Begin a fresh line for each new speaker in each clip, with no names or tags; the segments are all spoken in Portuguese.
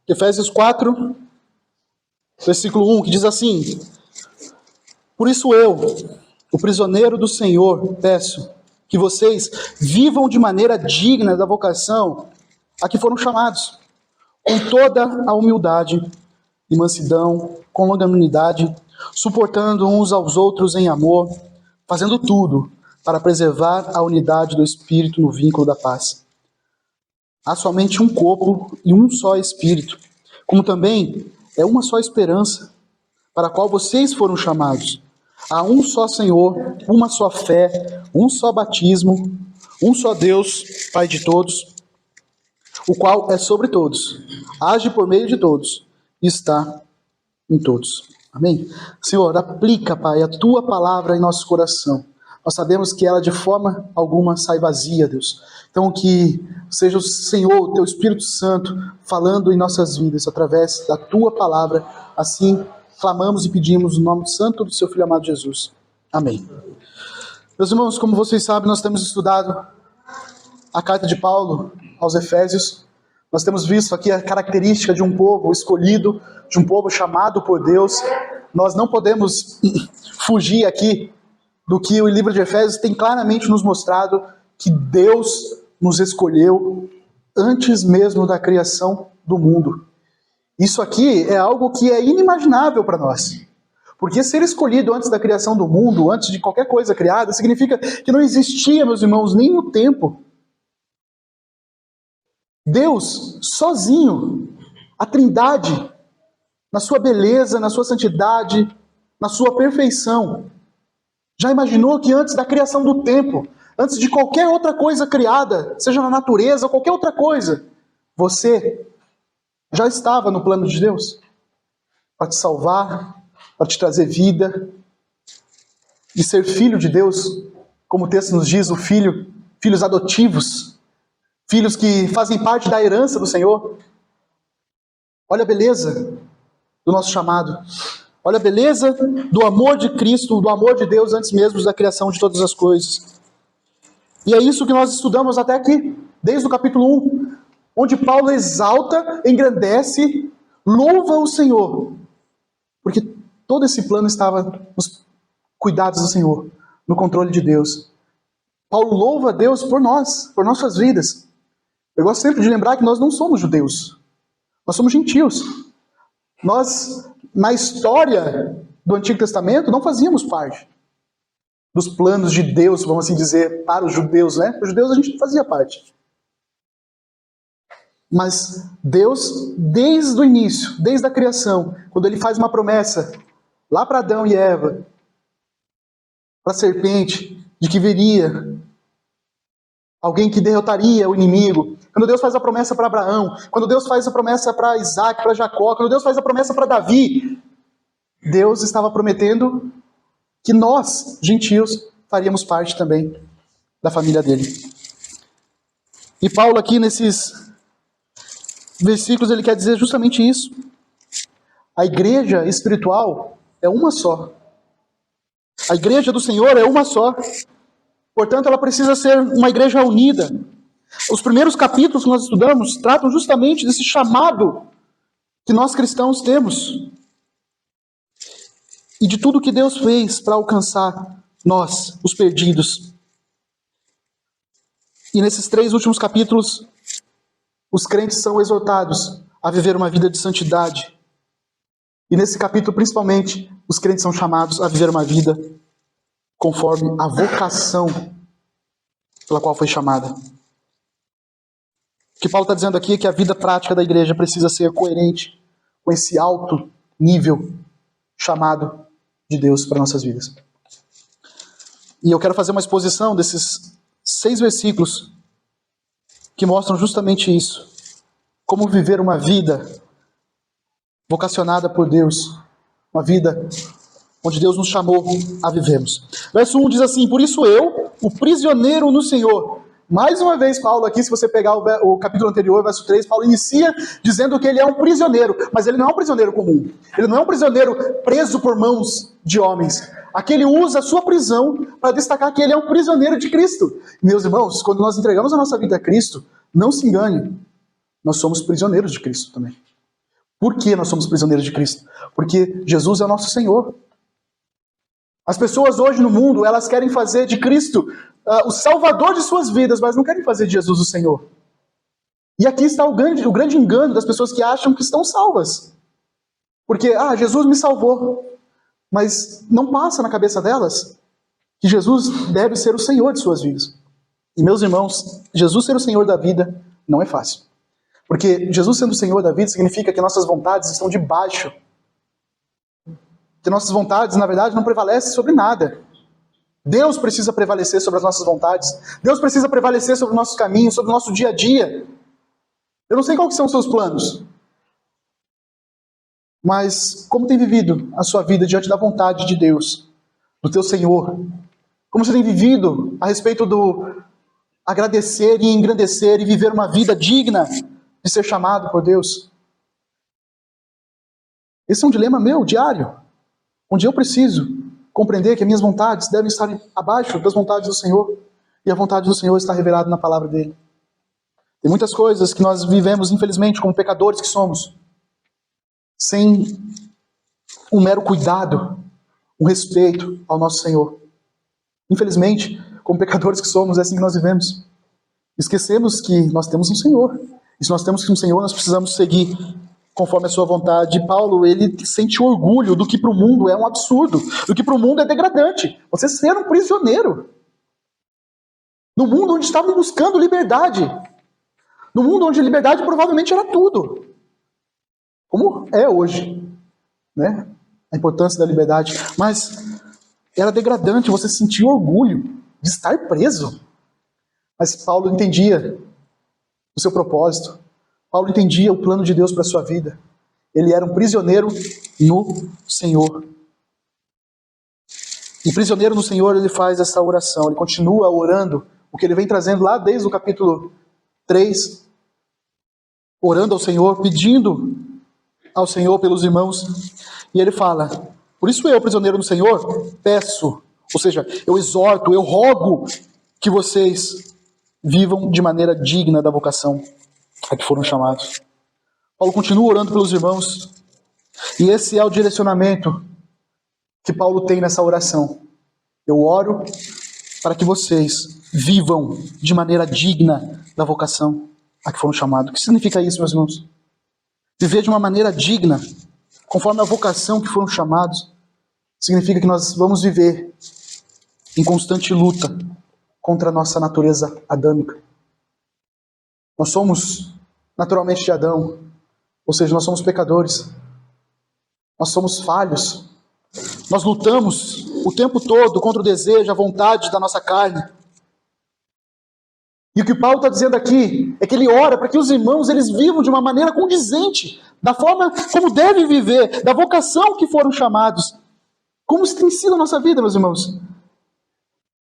Efésios 4, versículo 1, que diz assim: Por isso eu, o prisioneiro do Senhor, peço que vocês vivam de maneira digna da vocação a que foram chamados, com toda a humildade e mansidão, com longanimidade, suportando uns aos outros em amor, fazendo tudo para preservar a unidade do Espírito no vínculo da paz. Há somente um corpo e um só Espírito, como também é uma só esperança para a qual vocês foram chamados. Há um só Senhor, uma só fé, um só batismo, um só Deus, Pai de todos, o qual é sobre todos, age por meio de todos e está em todos. Amém? Senhor, aplica, Pai, a Tua palavra em nosso coração. Nós sabemos que ela de forma alguma sai vazia, Deus. Então que seja o Senhor, o Teu Espírito Santo, falando em nossas vidas através da Tua palavra. Assim clamamos e pedimos no nome santo do Seu Filho amado Jesus. Amém. Meus irmãos, como vocês sabem, nós temos estudado a carta de Paulo aos Efésios. Nós temos visto aqui a característica de um povo escolhido, de um povo chamado por Deus. Nós não podemos fugir aqui do que o livro de Efésios tem claramente nos mostrado, que Deus nos escolheu antes mesmo da criação do mundo. Isso aqui é algo que é inimaginável para nós. Porque ser escolhido antes da criação do mundo, antes de qualquer coisa criada, significa que não existia, meus irmãos, nem o tempo. Deus, sozinho, a Trindade, na sua beleza, na sua santidade, na sua perfeição, já imaginou que antes da criação do tempo, antes de qualquer outra coisa criada, seja na natureza ou qualquer outra coisa, você já estava no plano de Deus para te salvar, para te trazer vida e ser filho de Deus, como o texto nos diz, filhos adotivos, filhos que fazem parte da herança do Senhor. Olha a beleza do nosso chamado. Olha a beleza do amor de Cristo, do amor de Deus antes mesmo da criação de todas as coisas. E é isso que nós estudamos até aqui, desde o capítulo 1, onde Paulo exalta, engrandece, louva o Senhor, porque todo esse plano estava nos cuidados do Senhor, no controle de Deus. Paulo louva a Deus por nós, por nossas vidas. Eu gosto sempre de lembrar que nós não somos judeus, nós somos gentios. Nós, na história do Antigo Testamento, não fazíamos parte dos planos de Deus, vamos assim dizer, para os judeus, né? Os judeus a gente não fazia parte. Mas Deus, desde o início, desde a criação, quando Ele faz uma promessa, lá para Adão e Eva, para a serpente, de que viria alguém que derrotaria o inimigo, quando Deus faz a promessa para Abraão, quando Deus faz a promessa para Isaac, para Jacó, quando Deus faz a promessa para Davi, Deus estava prometendo que nós, gentios, faríamos parte também da família dele. E Paulo aqui nesses versículos ele quer dizer justamente isso. A igreja espiritual é uma só. A igreja do Senhor é uma só. Portanto, ela precisa ser uma igreja unida. Os primeiros capítulos que nós estudamos tratam justamente desse chamado que nós cristãos temos. E de tudo que Deus fez para alcançar nós, os perdidos. E nesses 3 últimos capítulos, os crentes são exortados a viver uma vida de santidade. E nesse capítulo, principalmente, os crentes são chamados a viver uma vida conforme a vocação pela qual foi chamada. O que Paulo está dizendo aqui é que a vida prática da igreja precisa ser coerente com esse alto nível chamado de Deus para nossas vidas. E eu quero fazer uma exposição desses 6 versículos que mostram justamente isso. Como viver uma vida vocacionada por Deus. Uma vida onde Deus nos chamou a vivermos. Verso 1 diz assim: Por isso eu, o prisioneiro no Senhor. Mais uma vez, Paulo aqui, se você pegar o capítulo anterior, verso 3, Paulo inicia dizendo que ele é um prisioneiro, mas ele não é um prisioneiro comum. Ele não é um prisioneiro preso por mãos de homens. Aqui ele usa a sua prisão para destacar que ele é um prisioneiro de Cristo. Meus irmãos, quando nós entregamos a nossa vida a Cristo, não se engane, nós somos prisioneiros de Cristo também. Por que nós somos prisioneiros de Cristo? Porque Jesus é o nosso Senhor. As pessoas hoje no mundo, elas querem fazer de Cristo o Salvador de suas vidas, mas não querem fazer de Jesus o Senhor. E aqui está o grande engano das pessoas que acham que estão salvas. Porque, Jesus me salvou. Mas não passa na cabeça delas que Jesus deve ser o Senhor de suas vidas. E meus irmãos, Jesus ser o Senhor da vida não é fácil. Porque Jesus sendo o Senhor da vida significa que nossas vontades estão debaixo. Que nossas vontades, na verdade, não prevalecem sobre nada. Deus precisa prevalecer sobre as nossas vontades. Deus precisa prevalecer sobre os nossos caminhos, sobre o nosso dia a dia. Eu não sei quais são os seus planos. Mas como tem vivido a sua vida diante da vontade de Deus, do teu Senhor? Como você tem vivido a respeito do agradecer e engrandecer e viver uma vida digna de ser chamado por Deus? Esse é um dilema meu, diário, onde eu preciso compreender que as minhas vontades devem estar abaixo das vontades do Senhor, e a vontade do Senhor está revelada na palavra dele. Tem muitas coisas que nós vivemos, infelizmente, como pecadores que somos, sem um mero cuidado, um respeito ao nosso Senhor. Infelizmente, como pecadores que somos, é assim que nós vivemos. Esquecemos que nós temos um Senhor. E se nós temos um Senhor, nós precisamos seguir conforme a sua vontade. E Paulo, ele sente orgulho do que para o mundo é um absurdo, do que para o mundo é degradante. Você ser um prisioneiro. No mundo onde estavam buscando liberdade. No mundo onde a liberdade provavelmente era tudo. Como é hoje, né? A importância da liberdade. Mas era degradante você sentir orgulho de estar preso. Mas Paulo entendia o seu propósito. Paulo entendia o plano de Deus para a sua vida. Ele era um prisioneiro no Senhor. E prisioneiro no Senhor, ele faz essa oração. Ele continua orando, o que ele vem trazendo lá desde o capítulo 3. Orando ao Senhor, pedindo ao Senhor pelos irmãos. E ele fala: por isso eu, prisioneiro no Senhor, peço, ou seja, eu exorto, eu rogo que vocês vivam de maneira digna da vocação a que foram chamados. Paulo continua orando pelos irmãos. E esse é o direcionamento que Paulo tem nessa oração. Eu oro para que vocês vivam de maneira digna da vocação a que foram chamados. O que significa isso, meus irmãos? Viver de uma maneira digna, conforme a vocação que foram chamados, significa que nós vamos viver em constante luta contra a nossa natureza adâmica. Nós somos naturalmente de Adão, ou seja, nós somos pecadores. Nós somos falhos. Nós lutamos o tempo todo contra o desejo, a vontade da nossa carne. E o que Paulo está dizendo aqui é que ele ora para que os irmãos eles vivam de uma maneira condizente, da forma como devem viver, da vocação que foram chamados. Como tem sido a nossa vida, meus irmãos?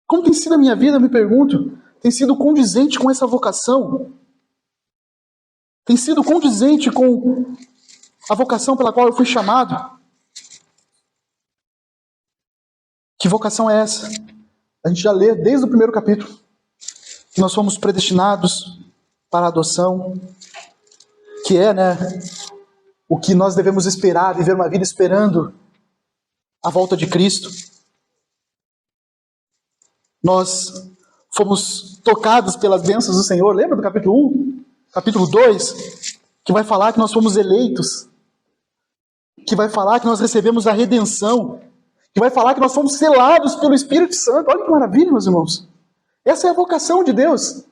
Como tem sido a minha vida, eu me pergunto? Tem sido condizente com essa vocação? Tem sido condizente com a vocação pela qual eu fui chamado? Que vocação é essa? A gente já lê desde o primeiro capítulo que nós fomos predestinados para a adoção, que é, o que nós devemos esperar, viver uma vida esperando a volta de Cristo. Nós fomos tocados pelas bênçãos do Senhor. Lembra do capítulo 1? Capítulo 2, que vai falar que nós fomos eleitos, que vai falar que nós recebemos a redenção, que vai falar que nós fomos selados pelo Espírito Santo. Olha que maravilha, meus irmãos. Essa é a vocação de Deus.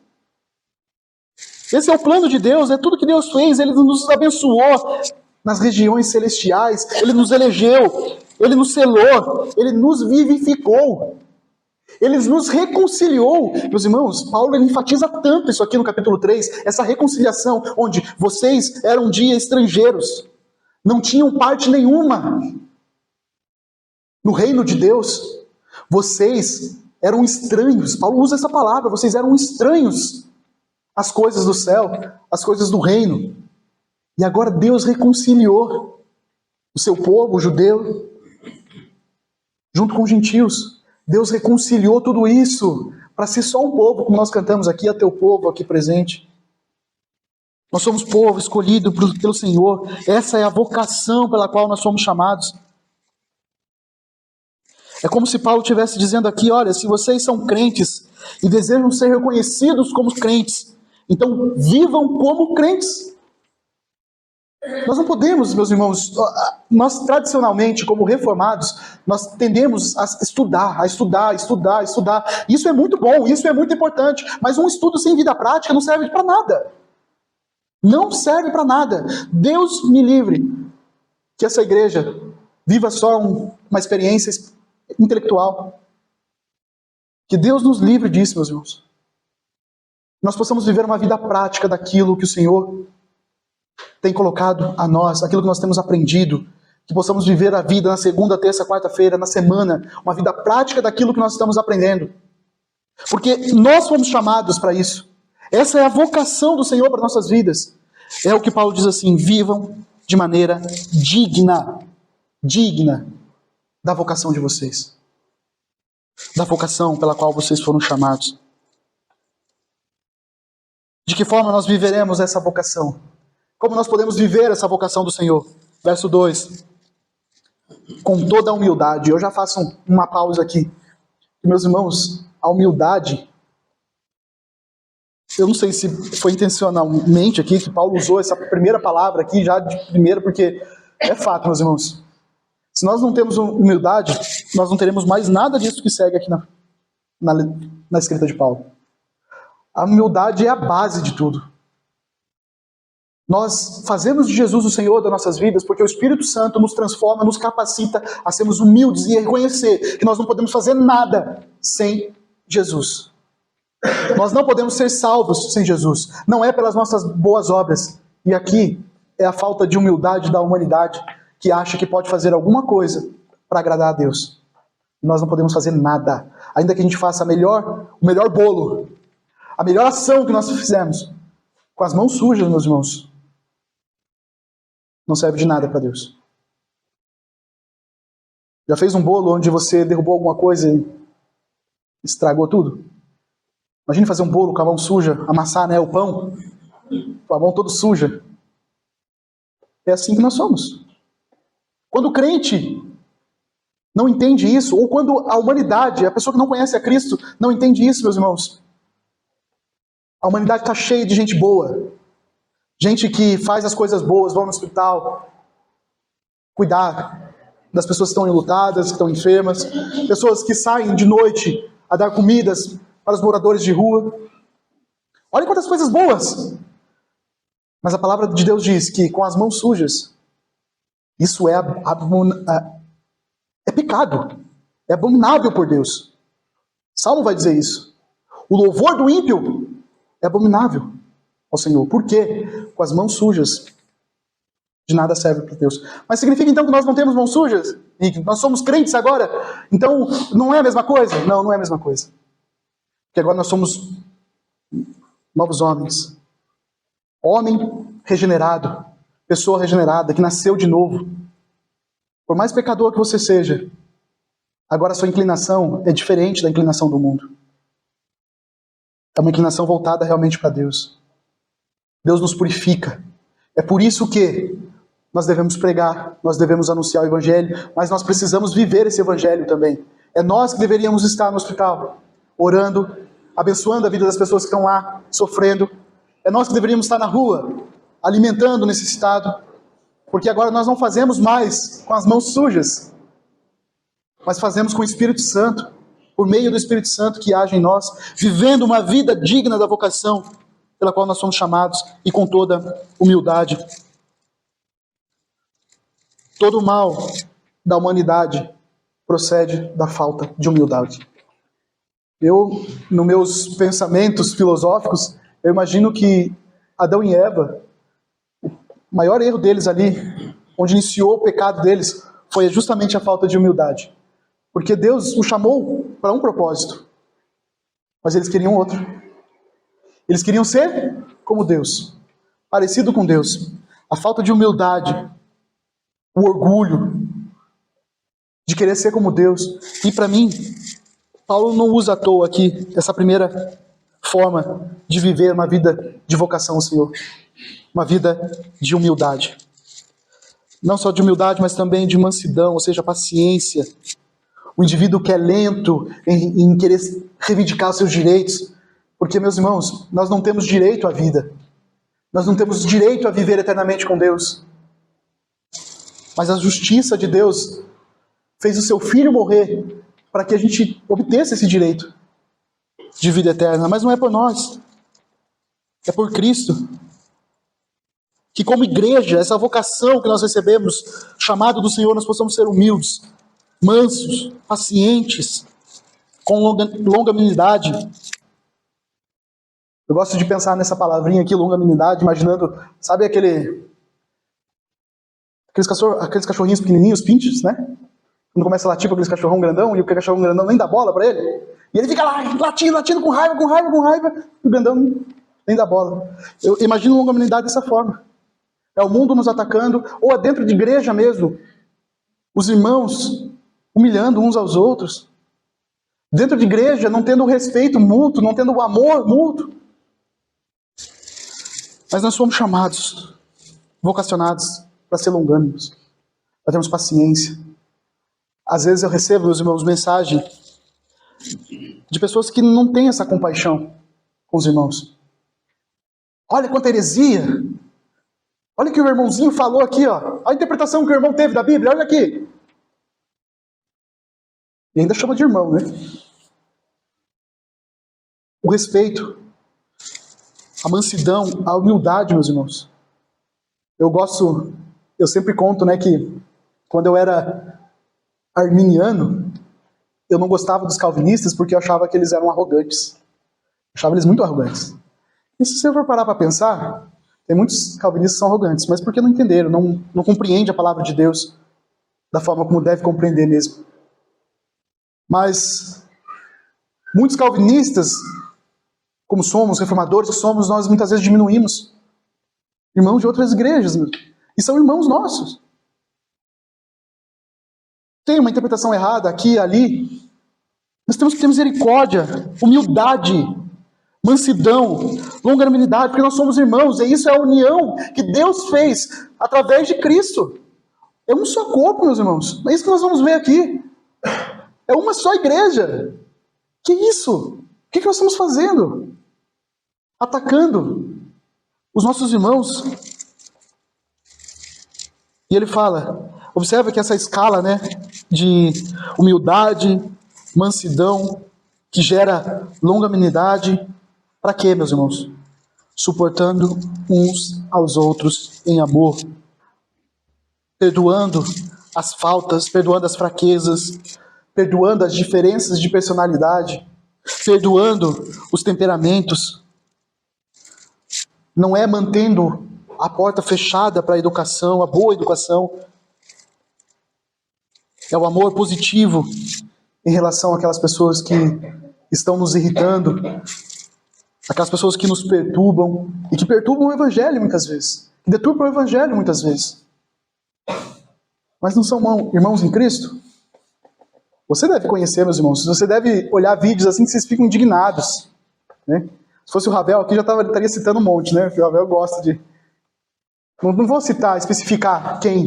Esse é o plano de Deus, é tudo que Deus fez. Ele nos abençoou nas regiões celestiais, Ele nos elegeu, Ele nos selou, Ele nos vivificou. Ele nos reconciliou. Meus irmãos, Paulo ele enfatiza tanto isso aqui no capítulo 3, essa reconciliação, onde vocês eram um dia estrangeiros, não tinham parte nenhuma no reino de Deus. Vocês eram estranhos. Paulo usa essa palavra, vocês eram estranhos às coisas do céu, às coisas do reino. E agora Deus reconciliou o seu povo, o judeu, junto com os gentios. Deus reconciliou tudo isso para ser só um povo, como nós cantamos aqui, é teu povo aqui presente. Nós somos povo escolhido pelo Senhor. Essa é a vocação pela qual nós somos chamados. É como se Paulo estivesse dizendo aqui, olha, se vocês são crentes e desejam ser reconhecidos como crentes, então vivam como crentes. Nós não podemos, meus irmãos, nós tradicionalmente, como reformados, nós tendemos a estudar. Isso é muito bom, isso é muito importante, mas um estudo sem vida prática não serve para nada. Não serve para nada. Deus me livre que essa igreja viva só uma experiência intelectual. Que Deus nos livre disso, meus irmãos. Nós possamos viver uma vida prática daquilo que o Senhor tem colocado a nós, aquilo que nós temos aprendido, que possamos viver a vida na segunda, terça, quarta-feira, na semana, uma vida prática daquilo que nós estamos aprendendo. Porque nós fomos chamados para isso. Essa é a vocação do Senhor para nossas vidas. É o que Paulo diz assim, vivam de maneira digna da vocação de vocês. Da vocação pela qual vocês foram chamados. De que forma nós viveremos essa vocação? Como nós podemos viver essa vocação do Senhor? Verso 2. Com toda a humildade. Eu já faço uma pausa aqui. Meus irmãos, a humildade, eu não sei se foi intencionalmente aqui que Paulo usou essa primeira palavra aqui, já de primeira, porque é fato, meus irmãos. Se nós não temos humildade, nós não teremos mais nada disso que segue aqui na escrita de Paulo. A humildade é a base de tudo. Nós fazemos de Jesus o Senhor das nossas vidas porque o Espírito Santo nos transforma, nos capacita a sermos humildes e a reconhecer que nós não podemos fazer nada sem Jesus. Nós não podemos ser salvos sem Jesus. Não é pelas nossas boas obras. E aqui é a falta de humildade da humanidade que acha que pode fazer alguma coisa para agradar a Deus. E nós não podemos fazer nada. Ainda que a gente faça o melhor bolo, a melhor ação que nós fizemos, com as mãos sujas, meus irmãos, não serve de nada para Deus. Já fez um bolo onde você derrubou alguma coisa e estragou tudo? Imagine fazer um bolo com a mão suja, amassar, né, o pão, com a mão toda suja. É assim que nós somos. Quando o crente não entende isso, ou quando a humanidade, a pessoa que não conhece a Cristo, não entende isso, meus irmãos, a humanidade está cheia de gente boa. Gente que faz as coisas boas, vão no hospital, cuidar das pessoas que estão enlutadas, que estão enfermas, pessoas que saem de noite a dar comidas para os moradores de rua. Olha quantas coisas boas! Mas a palavra de Deus diz que com as mãos sujas, isso é pecado, é abominável por Deus. Salmo vai dizer isso. O louvor do ímpio é abominável ao Senhor. Por quê? Com as mãos sujas, de nada serve para Deus. Mas significa então que nós não temos mãos sujas? E que nós somos crentes agora? Então não é a mesma coisa? Não, não é a mesma coisa. Porque agora nós somos novos homens. Homem regenerado, pessoa regenerada, que nasceu de novo. Por mais pecador que você seja, agora a sua inclinação é diferente da inclinação do mundo. É uma inclinação voltada realmente para Deus. Deus nos purifica. É por isso que nós devemos pregar, nós devemos anunciar o Evangelho, mas nós precisamos viver esse Evangelho também. É nós que deveríamos estar no hospital, orando, abençoando a vida das pessoas que estão lá, sofrendo. É nós que deveríamos estar na rua, alimentando o necessitado, porque agora nós não fazemos mais com as mãos sujas, mas fazemos com o Espírito Santo, por meio do Espírito Santo que age em nós, vivendo uma vida digna da vocação pela qual nós somos chamados e com toda humildade. Todo o mal da humanidade procede da falta de humildade. Eu, nos meus pensamentos filosóficos, eu imagino que Adão e Eva, o maior erro deles ali, onde iniciou o pecado deles, foi justamente a falta de humildade. Porque Deus o chamou para um propósito, mas eles queriam outro. Eles queriam ser como Deus, parecido com Deus. A falta de humildade, o orgulho de querer ser como Deus. E para mim, Paulo não usa à toa aqui essa primeira forma de viver uma vida de vocação ao Senhor. uma vida de humildade. Não só de humildade, mas também de mansidão, ou seja, paciência. O indivíduo que é lento em querer reivindicar os seus direitos. Porque, meus irmãos, nós não temos direito à vida. Nós não temos direito a viver eternamente com Deus. Mas a justiça de Deus fez o seu Filho morrer para que a gente obtesse esse direito de vida eterna. Mas não é por nós. É por Cristo. Que como igreja, essa vocação que nós recebemos, chamado do Senhor, nós possamos ser humildes, mansos, pacientes, com longanimidade. Eu gosto de pensar nessa palavrinha aqui, longanimidade, imaginando, sabe aqueles cachorrinhos pequenininhos, pinches, né? Quando começa a latir para aquele cachorrão grandão, e o cachorrão grandão nem dá bola para ele. E ele fica lá, latindo com raiva, e o grandão nem dá bola. Eu imagino longanimidade dessa forma. É o mundo nos atacando, ou é dentro de igreja mesmo. Os irmãos humilhando uns aos outros. Dentro de igreja, não tendo o respeito mútuo, não tendo o amor mútuo. Mas nós somos chamados, vocacionados para ser longânimos, para termos paciência. Às vezes eu recebo, meus irmãos, mensagem de pessoas que não têm essa compaixão com os irmãos. Olha quanta heresia! Olha o que o irmãozinho falou aqui, ó. Olha a interpretação que o irmão teve da Bíblia, olha aqui. E ainda chama de irmão, né? O respeito, a mansidão, a humildade, meus irmãos. Eu sempre conto, né, que quando eu era arminiano, eu não gostava dos calvinistas porque eu achava que eles eram arrogantes. Eu achava eles muito arrogantes. E se você for parar para pensar, tem muitos calvinistas que são arrogantes, mas porque não entenderam, não compreendem a palavra de Deus da forma como deve compreender mesmo. Mas muitos calvinistas, como somos, reformadores que somos, nós muitas vezes diminuímos irmãos de outras igrejas, e são irmãos nossos. Tem uma interpretação errada aqui e ali. Nós temos que ter misericórdia, humildade, mansidão, longanimidade, porque nós somos irmãos, e isso é a união que Deus fez através de Cristo. É um só corpo, meus irmãos. É isso que nós vamos ver aqui. É uma só igreja. Que isso? O que nós estamos fazendo? Atacando os nossos irmãos. E ele fala, observa que essa escala, né, de humildade, mansidão, que gera longanimidade, para quê, meus irmãos? Suportando uns aos outros em amor, perdoando as faltas, perdoando as fraquezas, perdoando as diferenças de personalidade, perdoando os temperamentos. Não é mantendo a porta fechada para a educação, a boa educação. É o amor positivo em relação àquelas pessoas que estão nos irritando, aquelas pessoas que nos perturbam, e que perturbam o Evangelho muitas vezes, que deturpam o Evangelho muitas vezes. Mas não são irmãos em Cristo? Você deve conhecer, meus irmãos, você deve olhar vídeos assim que vocês ficam indignados, né? Se fosse o Ravel aqui, estaria citando um monte, né? Porque o Ravel gosta de... Não vou citar, especificar quem.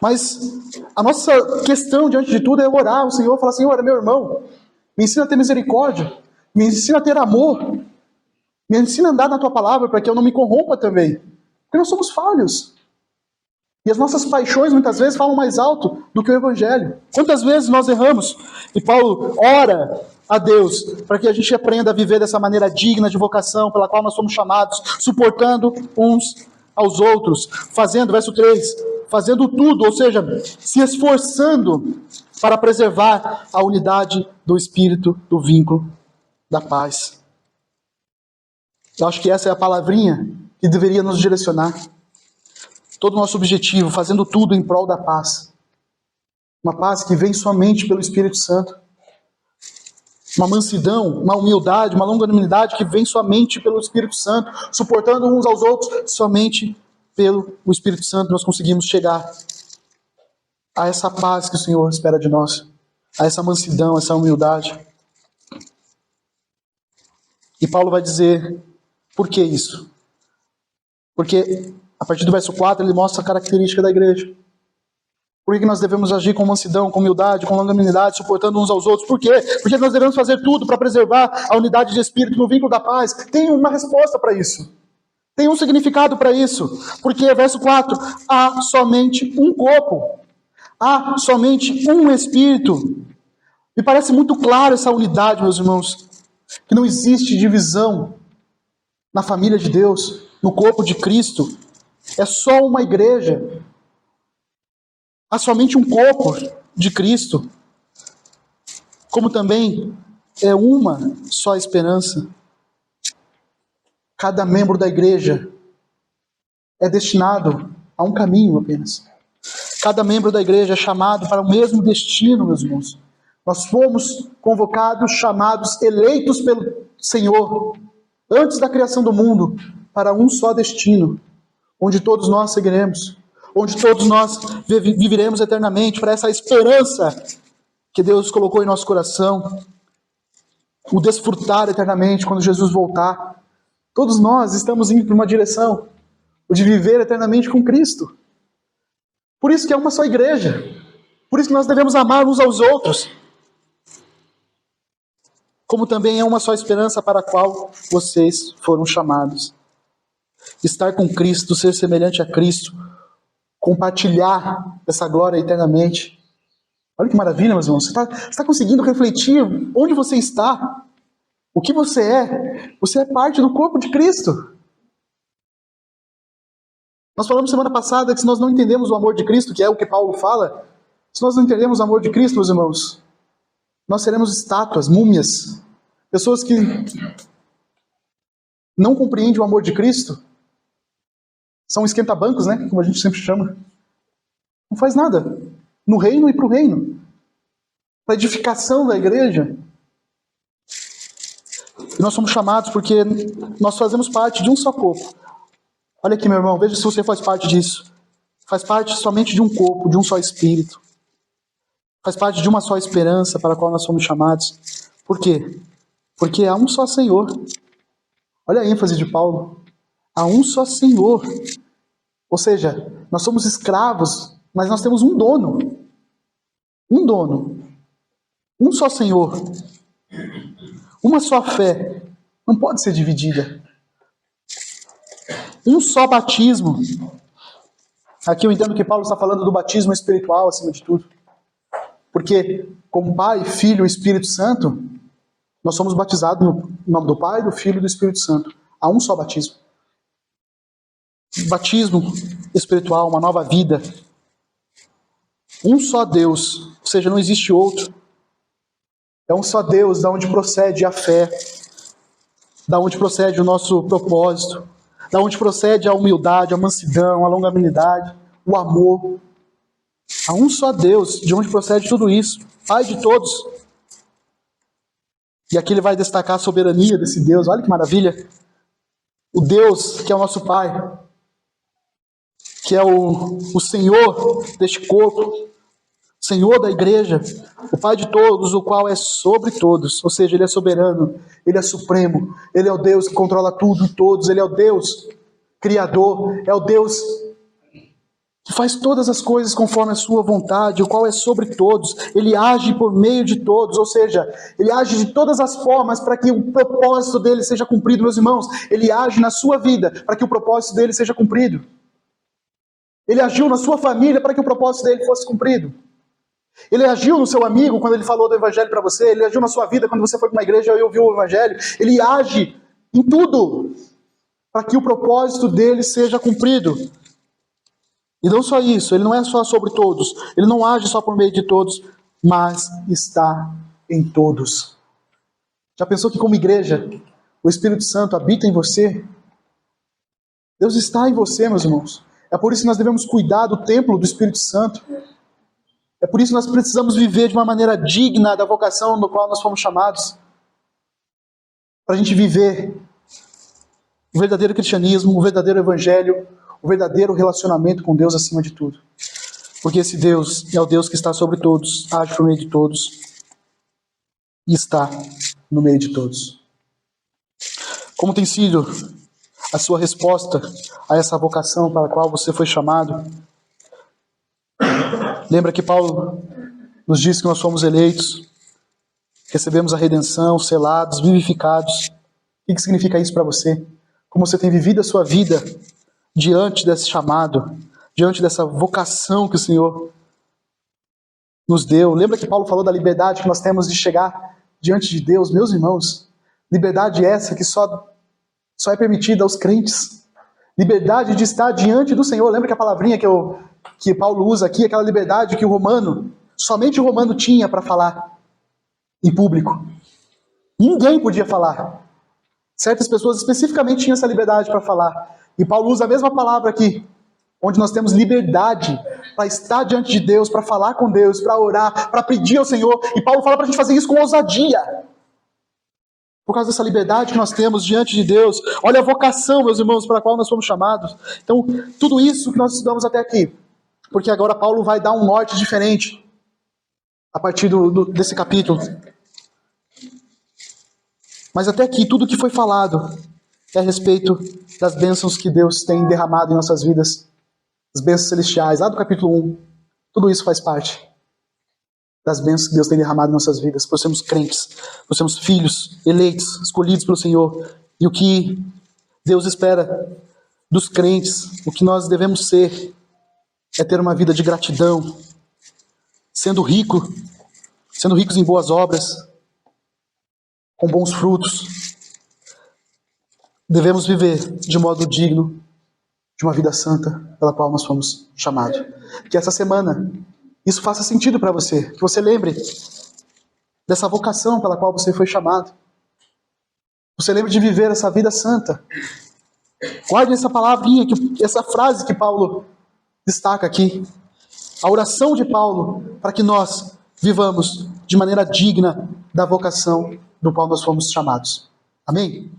Mas a nossa questão diante de tudo é orar ao Senhor, falar, Senhor, é meu irmão, me ensina a ter misericórdia, me ensina a ter amor, me ensina a andar na Tua palavra para que eu não me corrompa também. Porque nós somos falhos. E as nossas paixões muitas vezes falam mais alto do que o Evangelho. Quantas vezes nós erramos? E Paulo ora a Deus para que a gente aprenda a viver dessa maneira digna de vocação pela qual nós somos chamados, suportando uns aos outros, fazendo, verso 3, fazendo tudo, ou seja, se esforçando para preservar a unidade do Espírito, do vínculo, da paz. Eu acho que essa é a palavrinha que deveria nos direcionar. Todo o nosso objetivo, fazendo tudo em prol da paz. Uma paz que vem somente pelo Espírito Santo. Uma mansidão, uma humildade, uma longanimidade que vem somente pelo Espírito Santo. Suportando uns aos outros, somente pelo Espírito Santo nós conseguimos chegar a essa paz que o Senhor espera de nós. A essa mansidão, a essa humildade. E Paulo vai dizer, por que isso? Porque a partir do verso 4 ele mostra a característica da igreja. Por que nós devemos agir com mansidão, com humildade, com longanimidade, suportando uns aos outros? Por quê? Porque nós devemos fazer tudo para preservar a unidade de espírito no vínculo da paz. Tem uma resposta para isso. Tem um significado para isso. Porque, verso 4, há somente um corpo. Há somente um espírito. Me parece muito claro essa unidade, meus irmãos. Que não existe divisão na família de Deus, no corpo de Cristo. É só uma igreja. Há somente um corpo de Cristo, como também é uma só esperança. Cada membro da igreja é destinado a um caminho apenas. Cada membro da igreja é chamado para o mesmo destino, meus irmãos. Nós fomos convocados, chamados, eleitos pelo Senhor, antes da criação do mundo, para um só destino, onde todos nós seguiremos. Onde todos nós viveremos eternamente, para essa esperança que Deus colocou em nosso coração, o desfrutar eternamente quando Jesus voltar. Todos nós estamos indo para uma direção, o de viver eternamente com Cristo. Por isso que é uma só igreja, por isso que nós devemos amar uns aos outros, como também é uma só esperança para a qual vocês foram chamados. Estar com Cristo, ser semelhante a Cristo, compartilhar essa glória eternamente. Olha que maravilha, meus irmãos. Você está conseguindo refletir onde você está? O que você é? Você é parte do corpo de Cristo. Nós falamos semana passada que se nós não entendemos o amor de Cristo, que é o que Paulo fala, se nós não entendemos o amor de Cristo, meus irmãos, nós seremos estátuas, múmias, pessoas que não compreendem o amor de Cristo. São esquenta-bancos, né? Como a gente sempre chama. Não faz nada. No reino e para o reino. Para a edificação da igreja. E nós somos chamados porque nós fazemos parte de um só corpo. Olha aqui, meu irmão, veja se você faz parte disso. Faz parte somente de um corpo, de um só espírito. Faz parte de uma só esperança para a qual nós somos chamados. Por quê? Porque há um só Senhor. Olha a ênfase de Paulo. Há um só Senhor. Ou seja, nós somos escravos, mas nós temos um dono. Um dono. Um só Senhor. Uma só fé. Não pode ser dividida. Um só batismo. Aqui eu entendo que Paulo está falando do batismo espiritual acima de tudo. Porque, como Pai, Filho e Espírito Santo, nós somos batizados no nome do Pai, do Filho e do Espírito Santo. Há um só batismo. Batismo espiritual, uma nova vida. Um só Deus, ou seja, não existe outro. É um só Deus, da onde procede a fé, da onde procede o nosso propósito, da onde procede a humildade, a mansidão, a longanimidade, o amor. Há um só Deus, de onde procede tudo isso, Pai de todos. E aqui ele vai destacar a soberania desse Deus, olha que maravilha. O Deus que é o nosso Pai, que é o Senhor deste corpo, Senhor da igreja, o Pai de todos, o qual é sobre todos, ou seja, Ele é soberano, Ele é supremo, Ele é o Deus que controla tudo e todos, Ele é o Deus Criador, é o Deus que faz todas as coisas conforme a sua vontade, o qual é sobre todos, Ele age por meio de todos, ou seja, Ele age de todas as formas para que o propósito dele seja cumprido, meus irmãos, Ele age na sua vida para que o propósito dele seja cumprido. Ele agiu na sua família para que o propósito dele fosse cumprido. Ele agiu no seu amigo quando ele falou do evangelho para você. Ele agiu na sua vida quando você foi para uma igreja e ouviu o evangelho. Ele age em tudo para que o propósito dele seja cumprido. E não só isso, ele não é só sobre todos. Ele não age só por meio de todos, mas está em todos. Já pensou que como igreja, o Espírito Santo habita em você? Deus está em você, meus irmãos. É por isso que nós devemos cuidar do templo do Espírito Santo. É por isso que nós precisamos viver de uma maneira digna da vocação no qual nós fomos chamados. Para a gente viver o verdadeiro cristianismo, o verdadeiro evangelho, o verdadeiro relacionamento com Deus acima de tudo. Porque esse Deus é o Deus que está sobre todos, age por meio de todos e está no meio de todos. Como tem sido a sua resposta a essa vocação para a qual você foi chamado. Lembra que Paulo nos diz que nós fomos eleitos, recebemos a redenção, selados, vivificados. O que significa isso para você? Como você tem vivido a sua vida diante desse chamado, diante dessa vocação que o Senhor nos deu. Lembra que Paulo falou da liberdade que nós temos de chegar diante de Deus? Meus irmãos, liberdade essa que só é permitida aos crentes. Liberdade de estar diante do Senhor. Lembra que a palavrinha que Paulo usa aqui, aquela liberdade que somente o romano tinha para falar em público. Ninguém podia falar. Certas pessoas especificamente tinham essa liberdade para falar. E Paulo usa a mesma palavra aqui, onde nós temos liberdade para estar diante de Deus, para falar com Deus, para orar, para pedir ao Senhor. E Paulo fala para a gente fazer isso com ousadia. Por causa dessa liberdade que nós temos diante de Deus. Olha a vocação, meus irmãos, para a qual nós fomos chamados. Então, tudo isso que nós estudamos até aqui. Porque agora Paulo vai dar um norte diferente a partir desse capítulo. Mas até aqui, tudo que foi falado é a respeito das bênçãos que Deus tem derramado em nossas vidas. As bênçãos celestiais, lá do capítulo 1. Tudo isso faz parte das bênçãos que Deus tem derramado em nossas vidas, por sermos crentes, por sermos filhos, eleitos, escolhidos pelo Senhor. E o que Deus espera dos crentes, o que nós devemos ser, é ter uma vida de gratidão, sendo ricos em boas obras, com bons frutos. Devemos viver de modo digno de uma vida santa pela qual nós fomos chamados. Que essa semana isso faça sentido para você, que você lembre dessa vocação pela qual você foi chamado. Você lembre de viver essa vida santa. Guarde essa palavrinha, essa frase que Paulo destaca aqui. A oração de Paulo para que nós vivamos de maneira digna da vocação do qual nós fomos chamados. Amém?